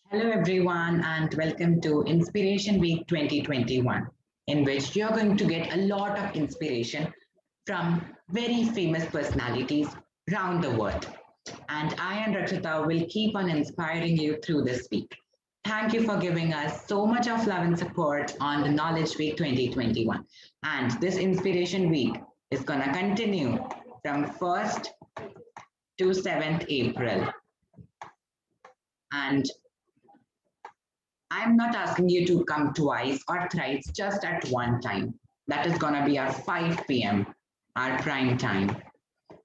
Hello, everyone, and welcome to Inspiration Week 2021, in which you're going to get a lot of inspiration from very famous personalities around the world. And I and Rakshita will keep on inspiring you through this week. Thank you for giving us so much of love and support on the Knowledge Week 2021. And this Inspiration Week is going to continue from 1st to 7th April. And I'm not asking you to come twice or thrice, just at one time. That is going to be our 5 p.m., our prime time.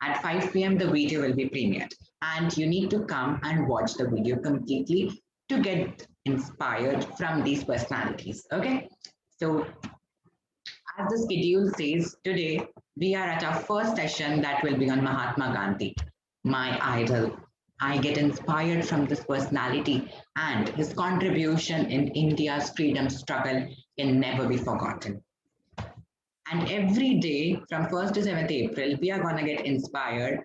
At 5 p.m., the video will be premiered. And you need to come and watch the video completely to get inspired from these personalities. Okay? So, as the schedule says, today we are at our first session that will be on Mahatma Gandhi, my idol. I get inspired from this personality, and his contribution in India's freedom struggle can never be forgotten. And every day from 1st to 7th April, we are going to get inspired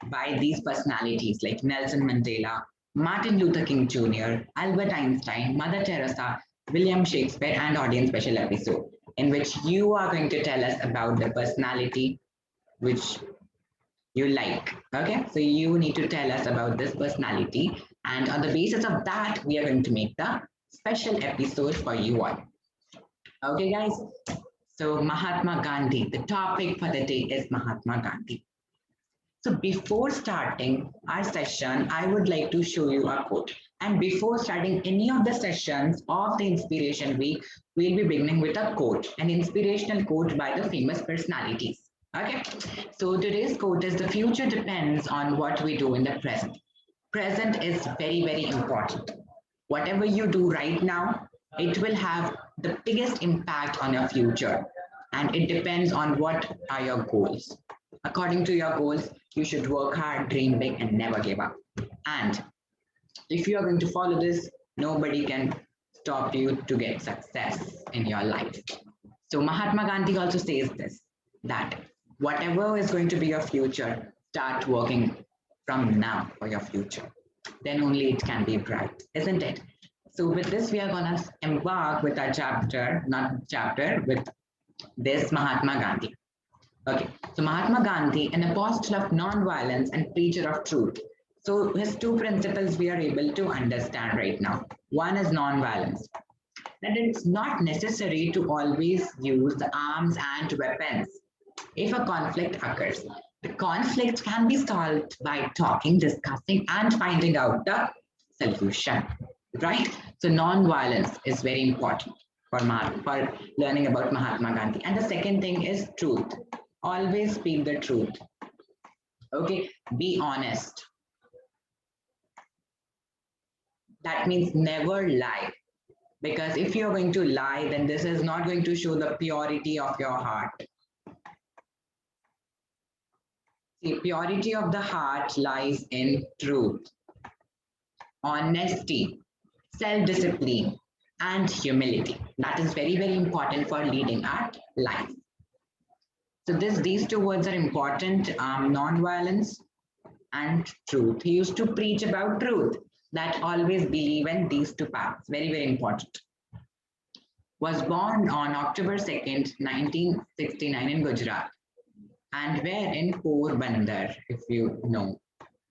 by these personalities like Nelson Mandela, Martin Luther King Jr., Albert Einstein, Mother Teresa, William Shakespeare, and audience special episode in which you are going to tell us about the personality which you like. Okay, so you need to tell us about this personality, and on the basis of that, we are going to make the special episode for you all. Okay, guys. So Mahatma Gandhi, the topic for the day is Mahatma Gandhi. So before starting our session, I would like to show you a quote. And before starting any of the sessions of the Inspiration Week, we'll be beginning with a quote, an inspirational quote by the famous personalities. Okay, so today's quote is: the future depends on what we do in the present. Present is very, very important. Whatever you do right now, it will have the biggest impact on your future. And it depends on what are your goals. According to your goals, you should work hard, dream big, and never give up. And if you are going to follow this, nobody can stop you to get success in your life. So Mahatma Gandhi also says this, that whatever is going to be your future, start working from now for your future. Then only it can be bright, isn't it? So with this, we are going to embark with our chapter, with this Mahatma Gandhi. Okay, so Mahatma Gandhi, an apostle of non-violence and preacher of truth. So his two principles we are able to understand right now. One is non-violence. That it's not necessary to always use the arms and weapons if a conflict occurs. The conflict can be solved by talking, discussing, and finding out the solution, right? So non-violence is very important for learning about Mahatma Gandhi. And the second thing is truth. Always speak the truth. Okay, be honest. That means never lie. Because if you're going to lie, then this is not going to show the purity of your heart. See, purity of the heart lies in truth, honesty, self-discipline, and humility. That is very, very important for leading our life. So these two words are important, non-violence and truth. He used to preach about truth, that always believe in these two paths. Very, very important. Was born on October 2nd, 1969 in Gujarat, and where in Porbandar, if you know,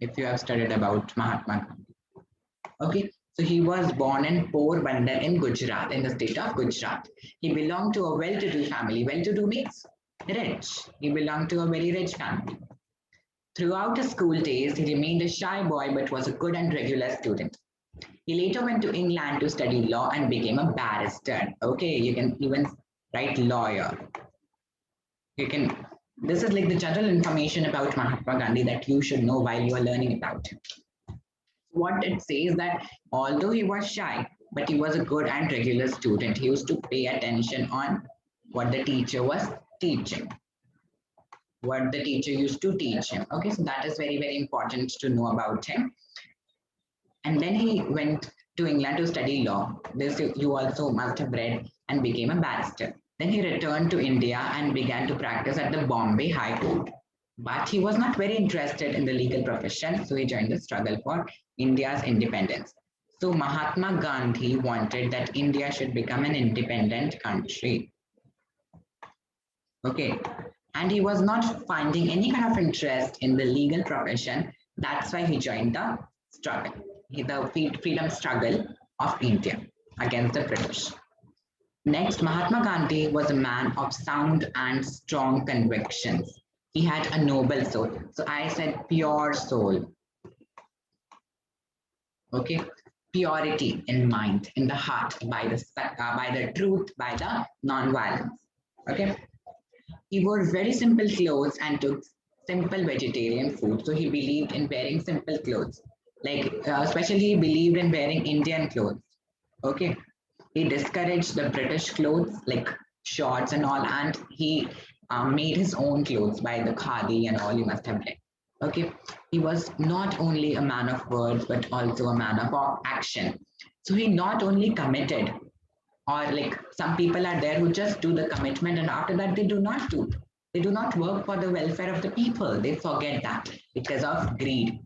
if you have studied about Mahatma Gandhi. Okay, so he was born in Porbandar in Gujarat, in the state of Gujarat. He belonged to a well-to-do family. Well-to-do means rich. He belonged to a very rich family. Throughout his school days, he remained a shy boy but was a good and regular student. He later went to England to study law and became a barrister. Okay, you can even write lawyer. You can. This is like the general information about Mahatma Gandhi that you should know while you are learning about him. What it says that although he was shy, but he was a good and regular student. He used to pay attention on what the teacher was teaching, what the teacher used to teach him. Okay, so that is very, very important to know about him. And then he went to England to study law. This you also must have read, and became a barrister. Then he returned to India and began to practice at the Bombay High Court. But he was not very interested in the legal profession, so he joined the struggle for India's independence. So Mahatma Gandhi wanted that India should become an independent country. Okay. And he was not finding any kind of interest in the legal profession. That's why he joined the struggle, the freedom struggle of India against the British. Next, Mahatma Gandhi was a man of sound and strong convictions. He had a noble soul. So I said pure soul. Okay, purity in mind, in the heart, by the truth, by the non-violence. Okay, he wore very simple clothes and took simple vegetarian food. So he believed in wearing simple clothes, like especially he believed in wearing Indian clothes. Okay, he discouraged the British clothes like shorts and all, and he made his own clothes by the khadi and all. You must have read. Okay, he was not only a man of words but also a man of action. So he not only committed, or like some people are there who just do the commitment and after that they do not work for the welfare of the people. They forget that because of greed.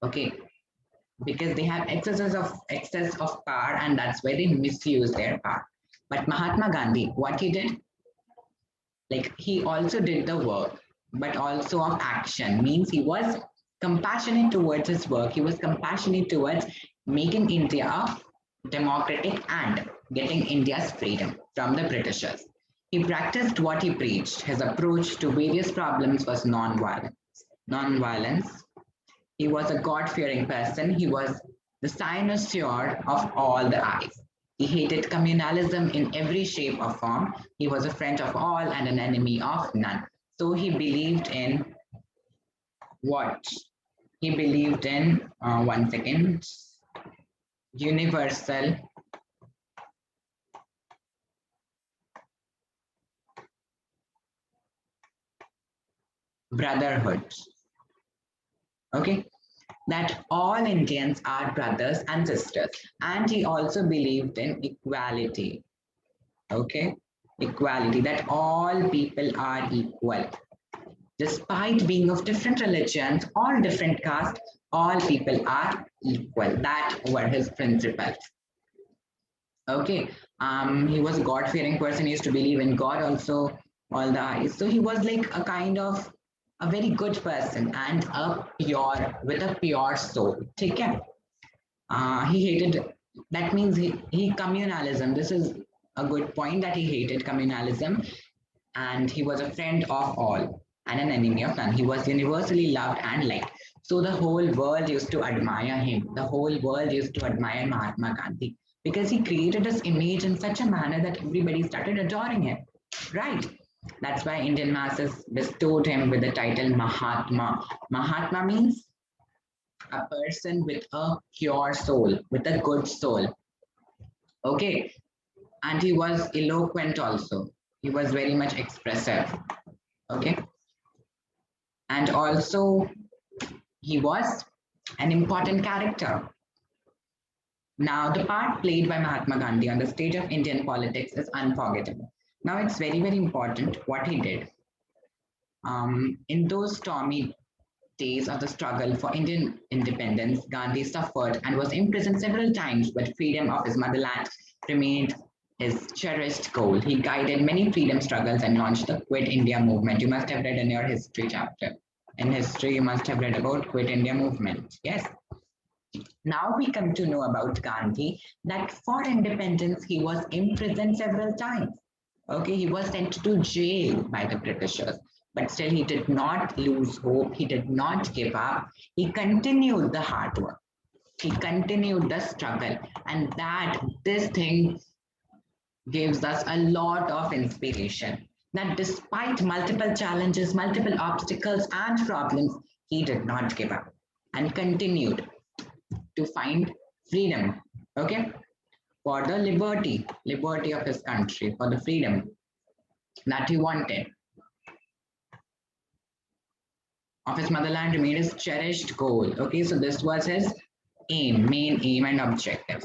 Okay, because they have excess of power and that's why they misuse their power. But Mahatma Gandhi, what he did, like he also did the work but also of action, means he was compassionate towards his work. He was compassionate towards making India democratic and getting India's freedom from the Britishers. He practiced what he preached. His approach to various problems was non-violence. He was a God-fearing person. He was the cynosure of all the eyes. He hated communalism in every shape or form. He was a friend of all and an enemy of none. So he believed in what? He believed in, one second, universal brotherhood. Okay, that all Indians are brothers and sisters. And he also believed in equality. Okay, equality, that all people are equal. Despite being of different religions or different caste, all people are equal. That were his principles. Okay, he was a God-fearing person. He used to believe in God also, all the eyes. So he was like a kind of a very good person and a pure, with a pure soul. Take care. He hated, that means he communalism. This is a good point, that he hated communalism and he was a friend of all and an enemy of none. He was universally loved and liked. So the whole world used to admire him. The whole world used to admire Mahatma Gandhi because he created his image in such a manner that everybody started adoring him. Right. That's why Indian masses bestowed him with the title Mahatma. Mahatma means a person with a pure soul, with a good soul. Okay. And he was eloquent also. He was very much expressive. Okay. And also, he was an important character. Now, the part played by Mahatma Gandhi on the stage of Indian politics is unforgettable. Now, it's very, very important what he did. In those stormy days of the struggle for Indian independence, Gandhi suffered and was imprisoned several times, but freedom of his motherland remained his cherished goal. He guided many freedom struggles and launched the Quit India movement. You must have read in your history chapter. In history, you must have read about Quit India movement. Yes. Now we come to know about Gandhi that for independence, he was imprisoned several times. Okay, he was sent to jail by the Britishers, but still he did not lose hope. He did not give up. He continued the hard work. He continued the struggle, and that this thing gives us a lot of inspiration. That despite multiple challenges, multiple obstacles, and problems, he did not give up and continued to find freedom. Okay, for the liberty of his country, for the freedom that he wanted of his motherland remained his cherished goal. Okay, so this was his main aim and objective.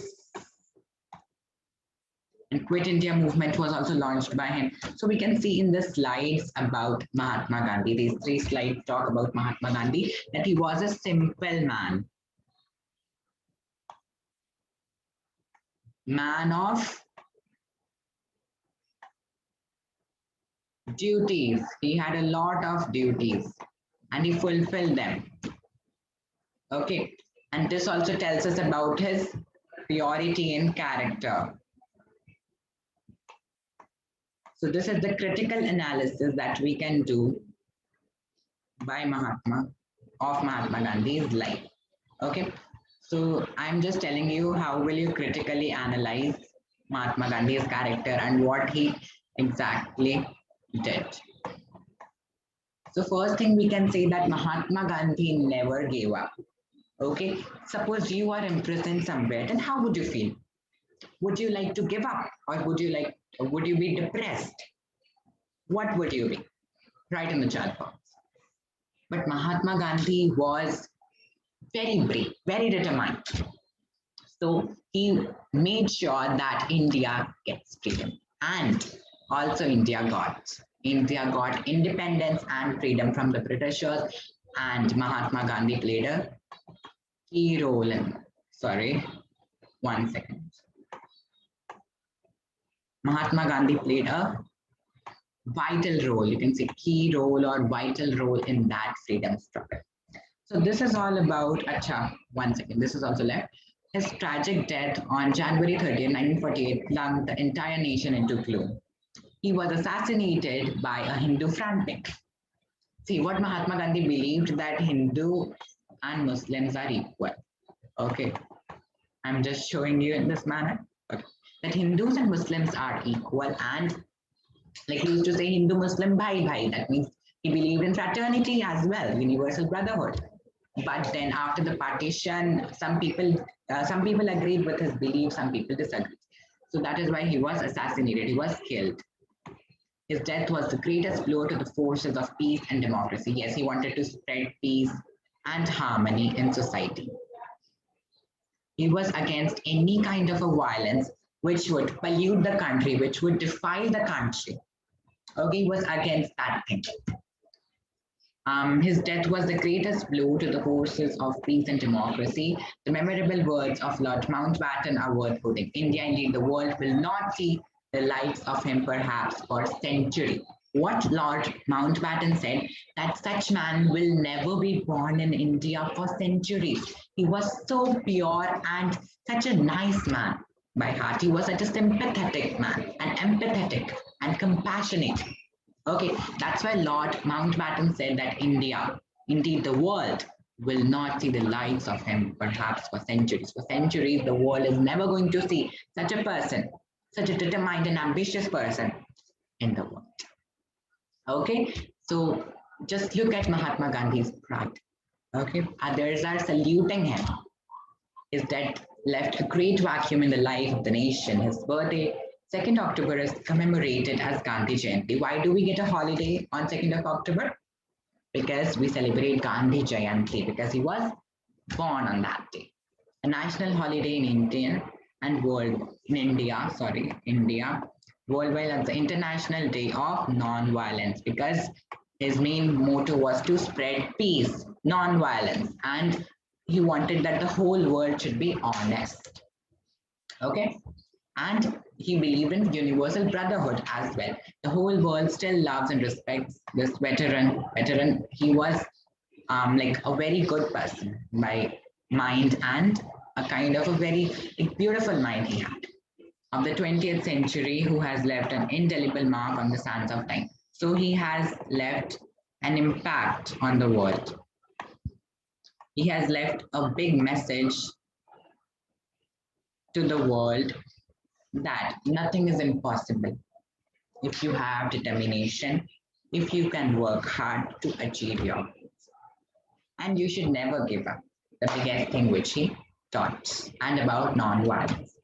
And Quit India movement was also launched by him. So we can see in the slides about Mahatma Gandhi, these three slides talk about Mahatma Gandhi, that he was a simple man. man of duties. He had a lot of duties and he fulfilled them. Okay. And this also tells us about his purity in character. So this is the critical analysis that we can do by Mahatma Gandhi's life. Okay. So I'm just telling you how will you critically analyze Mahatma Gandhi's character and what he exactly did. So first thing we can say that Mahatma Gandhi never gave up. Okay. Suppose you are imprisoned somewhere, then how would you feel? Would you like to give up or would you be depressed? What would you be? Write in the chat box. But Mahatma Gandhi was very brave, very determined. So he made sure that India gets freedom and also India got independence and freedom from the Britishers, and Mahatma Gandhi played a key role in. Sorry, 1 second. Mahatma Gandhi played a vital role. You can say key role or vital role in that freedom struggle. So this is all about, acha, 1 second, this is also left. His tragic death on January 30th, 1948 plunged the entire nation into gloom. He was assassinated by a Hindu fanatic. See, what Mahatma Gandhi believed that Hindu and Muslims are equal. Okay, I'm just showing you in this manner. Okay. That Hindus and Muslims are equal, and like he used to say, Hindu Muslim bhai bhai. That means he believed in fraternity as well, universal brotherhood. But then after the partition, some people agreed with his belief, some people disagreed. So that is why he was assassinated. He was killed. His death was the greatest blow to the forces of peace and democracy. Yes, he wanted to spread peace and harmony in society. He was against any kind of a violence which would pollute the country, which would defile the country. Okay, he was against that thing. His death was the greatest blow to the forces of peace and democracy. The memorable words of Lord Mountbatten are worth quoting. India, indeed, the world will not see the likes of him perhaps for a century. What Lord Mountbatten said, that such man will never be born in India for centuries. He was so pure and such a nice man by heart. He was such a sympathetic man and empathetic and compassionate. Okay, that's why Lord Mountbatten said that India, indeed the world, will not see the likes of him perhaps for centuries. For centuries, the world is never going to see such a person, such a determined and ambitious person in the world. Okay, so just look at Mahatma Gandhi's pride. Okay, others are saluting him. His death left a great vacuum in the life of the nation. His birthday, 2nd October, is commemorated as Gandhi Jayanti. Why do we get a holiday on 2nd of October? Because we celebrate Gandhi Jayanti, because he was born on that day. A national holiday in India, worldwide as the International Day of Non-Violence, because his main motto was to spread peace, non-violence, and he wanted that the whole world should be honest. Okay, and he believed in universal brotherhood as well. The whole world still loves and respects this veteran. He was like a very good person by mind, and a kind of a very beautiful mind he had, of the 20th century, who has left an indelible mark on the sands of time. So he has left an impact on the world. He has left a big message to the world that nothing is impossible if you have determination, if you can work hard to achieve your goals. And you should never give up, the biggest thing which he taught, and about non-violence.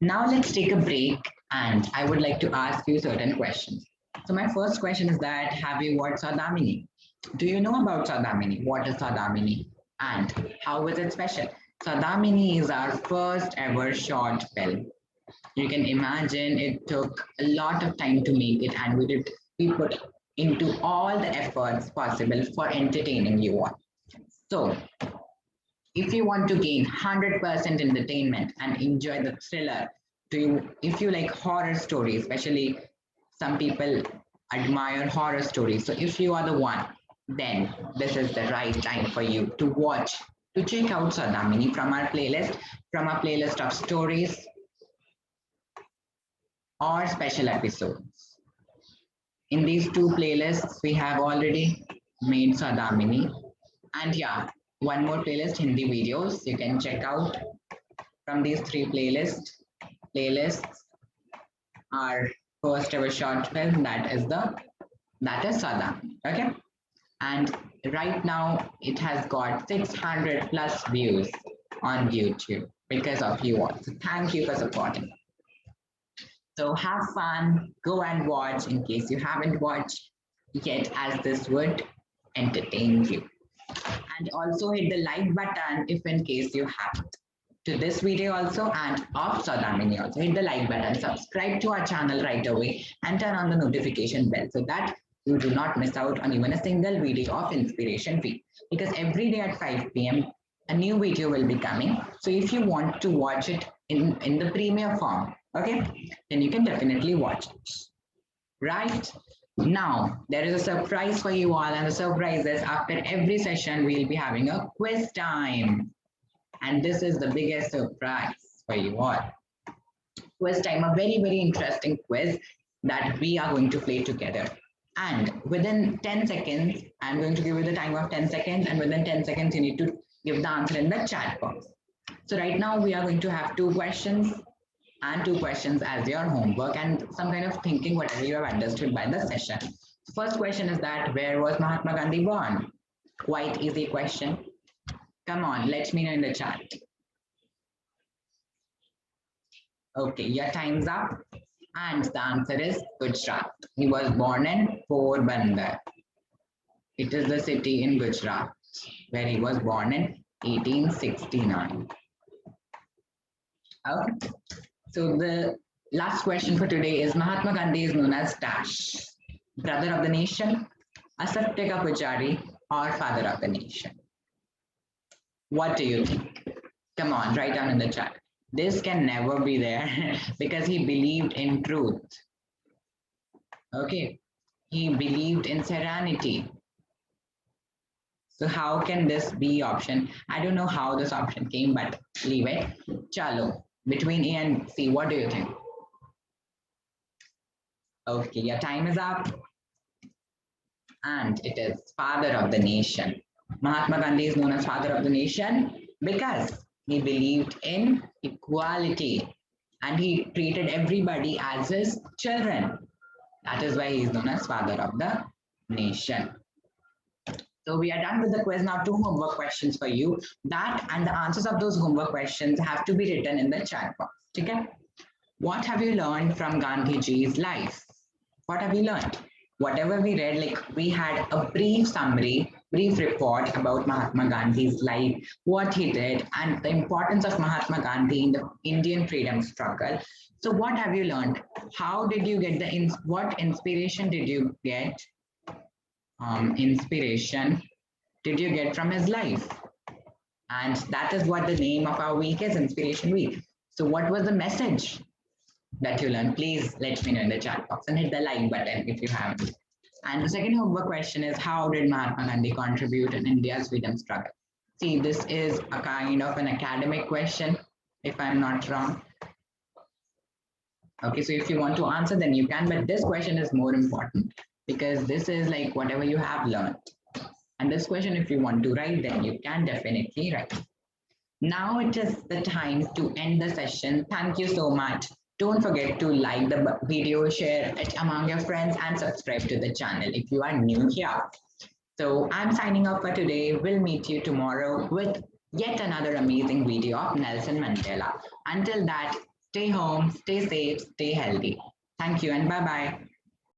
Now let's take a break, and I would like to ask you certain questions. So my first question is that, have you watched Saudamini? Do you know about Saudamini? What is Saudamini and how is it special? Saudamini is our first ever short film. You can imagine it took a lot of time to make it, and we put into all the efforts possible for entertaining you all. So If you want to gain 100% entertainment and enjoy the thriller, if you like horror stories, especially some people admire horror stories. So if you are the one, then this is the right time for you to watch, to check out Sadamini from our playlist of stories or special episodes. In these two playlists, we have already made Sadamini. And yeah, one more playlist, Hindi videos, you can check out from these three playlists. Our first ever short film, that is Sadamini. Okay. And right now it has got 600 plus views on YouTube because of you all. So thank you for supporting. So have fun, go and watch in case you haven't watched yet, as this would entertain you. And also hit the like button if in case you haven't. To this video also and of Saudamini also, hit the like button, subscribe to our channel right away and turn on the notification bell so that you do not miss out on even a single video of Inspiration Week. Because every day at 5 p.m. a new video will be coming. So if you want to watch it in the premiere form, okay, then you can definitely watch it. Right? Now, there is a surprise for you all, and the surprise is after every session, we'll be having a quiz time. And this is the biggest surprise for you all. Quiz time, a very, very interesting quiz that we are going to play together. And within 10 seconds, I'm going to give you the time of 10 seconds, and within 10 seconds, you need to give the answer in the chat box. So right now, we are going to have two questions and two questions as your homework and some kind of thinking whatever you have understood by the session. The first question is that where was Mahatma Gandhi born? Quite easy question. Come on, let me know in the chat. Okay, your time's up. And the answer is Gujarat. He was born in Porbandar. It is the city in Gujarat where he was born in 1869. Okay. So the last question for today is Mahatma Gandhi is known as Dash, brother of the nation, Asatya ka Pujari, or father of the nation. What do you think? Come on, write down in the chat. This can never be there because he believed in truth. Okay, he believed in serenity. So how can this be option? I don't know how this option came, but leave it. Chalo, between A and C, what do you think? Okay, your time is up. And it is father of the nation. Mahatma Gandhi is known as father of the nation because he believed in equality and he treated everybody as his children. That is why he is known as father of the nation. So we are done with the quiz. Now, two homework questions for you. That and the answers of those homework questions have to be written in the chat box. Okay? What have you learned from Gandhiji's life? What have you learned? Whatever we read, like we had a brief summary, brief report about Mahatma Gandhi's life, what he did, and the importance of Mahatma Gandhi in the Indian freedom struggle. So what have you learned? How did you get what inspiration did you get? Inspiration did you get from his life? And that is what the name of our week is, Inspiration Week. So what was the message that you learned? Please let me know in the chat box and hit the like button if you haven't. And the second homework question is, how did Mahatma Gandhi contribute in India's freedom struggle? See, this is a kind of an academic question, if I'm not wrong. Okay, so if you want to answer, then you can, but this question is more important because this is like whatever you have learned. And this question, if you want to write, then you can definitely write. Now it is the time to end the session. Thank you so much. Don't forget to like the video, share it among your friends, and subscribe to the channel if you are new here. So I'm signing off for today. We'll meet you tomorrow with yet another amazing video of Nelson Mandela. Until that, stay home, stay safe, stay healthy. Thank you and bye-bye.